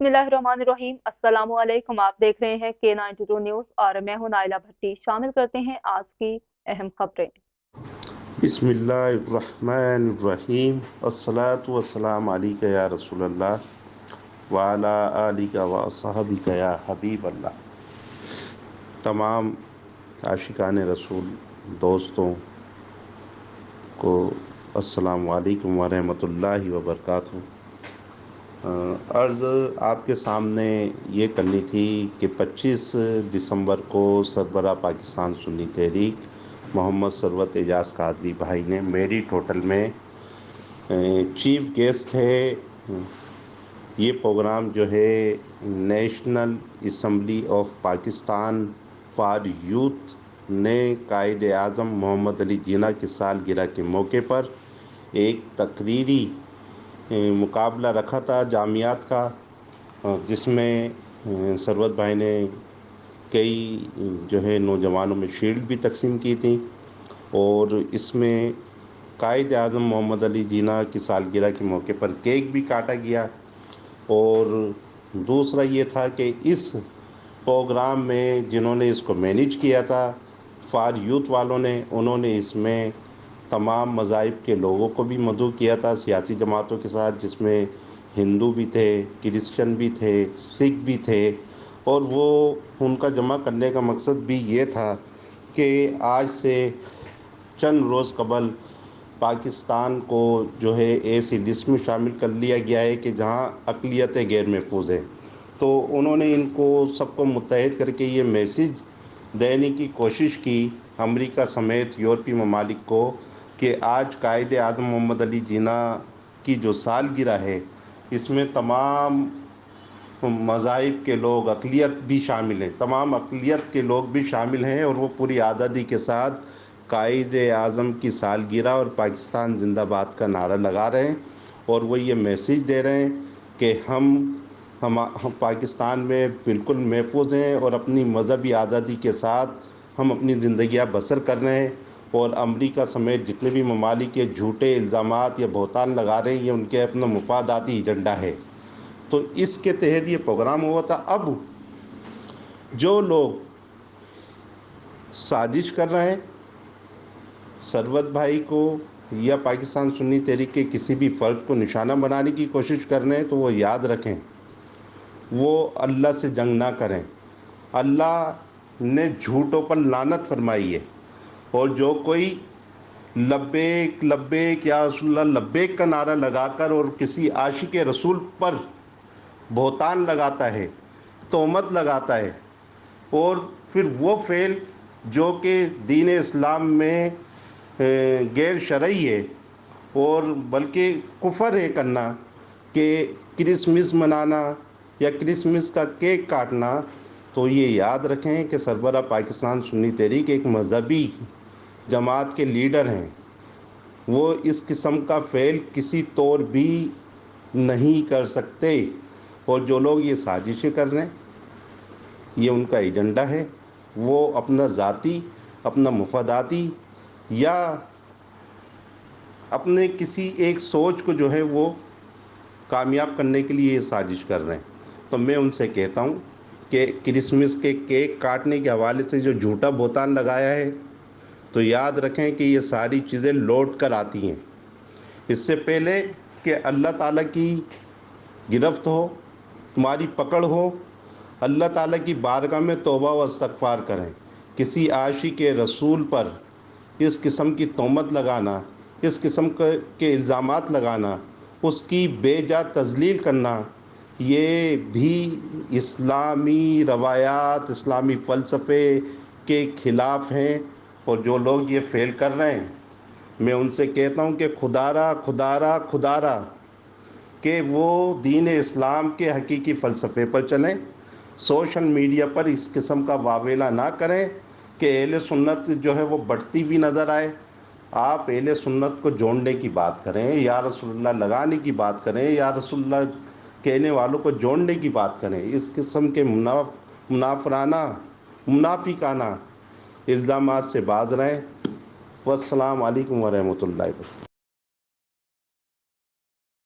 बिस्मिल्लाहिर्रहमानिर्रहीम। अस्सलामु अलैकुम। आप देख रहे हैं K92 न्यूज़ और मैं हूं नाइला भट्टी। शामिल करते हैं आज की अहम खबरें। बिस्मिल्लाहिर्रहमानिर्रहीम। अस्सलातु वस्सलामु अलैका या रसूलल्लाह व अला आलिका व असहाबिका या हबीबल्लाह। तमाम आशिकान रसूल दोस्तों को अस्सलामु अलैकुम व रहमतुल्लाहि व बरकातुहू। अर्ज़ आपके सामने ये करनी थी कि 25 दिसंबर को सरबराह पाकिस्तान सुन्नी तहरीक मोहम्मद सरवत एजाज़ कादरी भाई ने मेरिट होटल में चीफ गेस्ट थे। ये प्रोग्राम जो है national assembly of Pakistan for youth ने कायद आज़म मोहम्मद अली जिन्ना की सालगिरह के मौके पर एक तकरीरी मुकाबला रखा था जामियात का, जिसमें सरवत भाई ने कई जो है नौजवानों में शील्ड भी तकसीम की थी और इसमें कायद आज़म मोहम्मद अली जिन्ना की सालगिरह के मौके पर केक भी काटा गया। और दूसरा ये था कि इस प्रोग्राम में जिन्होंने इसको मैनेज किया था फॉर यूथ वालों ने, उन्होंने इसमें तमाम मज़ाहिब के लोगों को भी मदऊ किया था, सियासी जमातों के साथ, जिसमें हिंदू भी थे, क्रिश्चियन भी थे, सिख भी थे। और वो उनका जमा करने का मकसद भी ये था कि आज से चंद रोज़ कबल पाकिस्तान को जो है ऐसी लिस्ट में शामिल कर लिया गया है कि जहां अक़लियतें गैर महफूज हैं। तो उन्होंने इनको सबको मुत्तहद करके ये मैसेज देने की कोशिश की अमेरिका समेत यूरोपीय ममालिक को कि आज कायद आज़म मोहम्मद अली जिन्ना की जो सालगिरह है इसमें तमाम मज़ाहिब के लोग, अक़लियत भी शामिल हैं, तमाम अक़लियत के लोग भी शामिल हैं और वो पूरी आज़ादी के साथ कायद आज़म की सालगिरह और पाकिस्तान जिंदाबाद का नारा लगा रहे हैं। और वो ये मैसेज दे रहे हैं कि हम पाकिस्तान में बिल्कुल महफूज हैं और अपनी मज़हबी आज़ादी के साथ हम अपनी ज़िंदगियाँ बसर कर रहे हैं। और अमेरिका समेत जितने भी ममालिक ये झूठे इल्ज़ामात या बहतान लगा रहे हैं, ये उनके अपना मुफादाती एजेंडा है। तो इसके तहत ये प्रोग्राम हुआ था। अब जो लोग साजिश कर रहे हैं सरवत भाई को या पाकिस्तान सुन्नी तहरीक के किसी भी फ़र्द को निशाना बनाने की कोशिश कर रहे हैं, तो वो याद रखें, वो अल्लाह से जंग ना करें। अल्लाह ने झूठों पर लानत फरमाई है। और जो कोई लब्बैक लब्बैक या रसूलल्लाह लब्बैक का नारा लगाकर और किसी आशिक रसूल पर बहतान लगाता है, तोहमत लगाता है, और फिर वो फ़ेल जो कि दीन इस्लाम में गैर शरई है और बल्कि कुफर है करना, कि क्रिसमस मनाना या क्रिसमस का केक काटना, तो ये याद रखें कि सरबराह पाकिस्तान सुन्नी तहरीक एक मज़हबी जमात के लीडर हैं। वो इस किस्म का फ़ेल किसी तौर भी नहीं कर सकते। और जो लोग ये साजिशें कर रहे हैं, ये उनका एजेंडा है। वो अपना ज़ाती, अपना मुफादाती या अपने किसी एक सोच को जो है वो कामयाब करने के लिए ये साजिश कर रहे हैं। तो मैं उनसे कहता हूँ कि क्रिसमस के केक काटने के हवाले से जो झूठा बहतान लगाया है, तो याद रखें कि ये सारी चीज़ें लौट कर आती हैं। इससे पहले कि अल्लाह ताला की गिरफ्त हो, तुम्हारी पकड़ हो, अल्लाह ताला की बारगाह में तौबा व इस्तग़फ़ार करें। किसी आशिक रसूल पर इस किस्म की तोहमत लगाना, इस किस्म के इल्ज़ामात लगाना, उसकी बेजा तज़लील करना, ये भी इस्लामी रवायात, इस्लामी फ़लसफ़े के ख़िलाफ़ हैं। और जो लोग ये फ़ेल कर रहे हैं, मैं उनसे कहता हूँ कि खुदारा खुदारा खुदारा कि वो दीन इस्लाम के हकीकी फ़लसफ़े पर चलें। सोशल मीडिया पर इस किस्म का वावेला ना करें कि अहले सुन्नत जो है वो बढ़ती भी नज़र आए। आप अहले सुन्नत को जोड़ने की बात करें, या रसूलुल्लाह लगाने की बात करें, या रसूलुल्लाह कहने वालों को जोड़ने की बात करें। इस किस्म के मुनाफराना मुनाफिकाना इल्ज़ामात से बाज रहें। वस्सलाम अलैकुम व रहमतुल्लाहि।